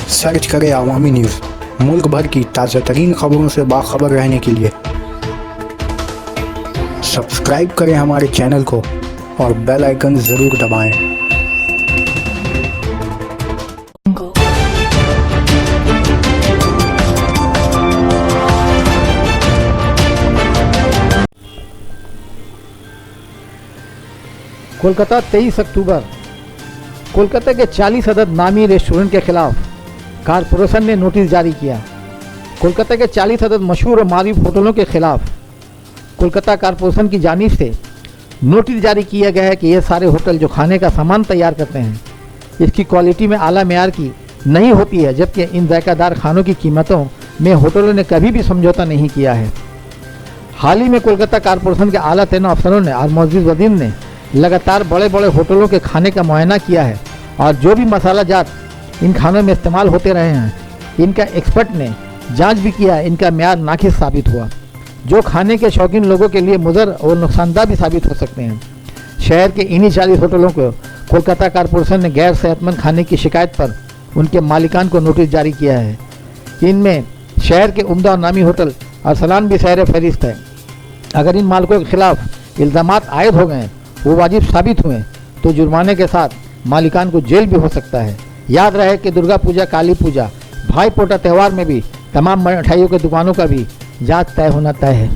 Search करें अवामी news. मुल्क भर की ताज़ा तरीन खबरों से बाखबर रहने के लिए सब्सक्राइब करें हमारे चैनल को और बेल आइकन ज़रूर दबाएं। कोलकाता 23 अक्टूबर। कोलकाता के 40 अदद नामी रेस्टोरेंट के खिलाफ कारपोरेशन ने नोटिस जारी किया। कोलकाता के 40 अदद मशहूर और मारूफ होटलों के खिलाफ कोलकाता कारपोरेशन की जानिब से नोटिस जारी किया गया है कि ये सारे होटल जो खाने का सामान तैयार करते हैं इसकी क्वालिटी में आला मेयार की नहीं होती है, जबकि इन जायकादार खानों की कीमतों में होटलों ने कभी भी समझौता नहीं किया है। हाल ही में कोलकाता कारपोरेशन के आला तरीन अफसरों ने और मौजूद वजीर ने लगातार बड़े बड़े होटलों के खाने का मुआयना किया है और जो भी मसाला जात इन खानों में इस्तेमाल होते रहे हैं इनका एक्सपर्ट ने जांच भी किया, इनका म्यार नाकिस साबित हुआ, जो खाने के शौकीन लोगों के लिए मुज़र और नुकसानदाह भी साबित हो सकते हैं। शहर के इन्हीं 40 होटलों को कोलकाता कारपोरेशन ने गैर सेहतमंद खाने की शिकायत पर उनके मालिकान को नोटिस जारी किया है। इनमें शहर के उम्दा और नामी होटल अरसलान भी शहर फहरिस्त है। अगर इन मालिकों के खिलाफ इल्ज़ामात आयद हो गए, वो वाजिब साबित हुए, तो जुर्माने के साथ मालिकान को जेल भी हो सकता है। याद रहे कि दुर्गा पूजा, काली पूजा, भाई पोटा त्यौहार में भी तमाम मिठाइयों की दुकानों का भी जांच तय होना तय है।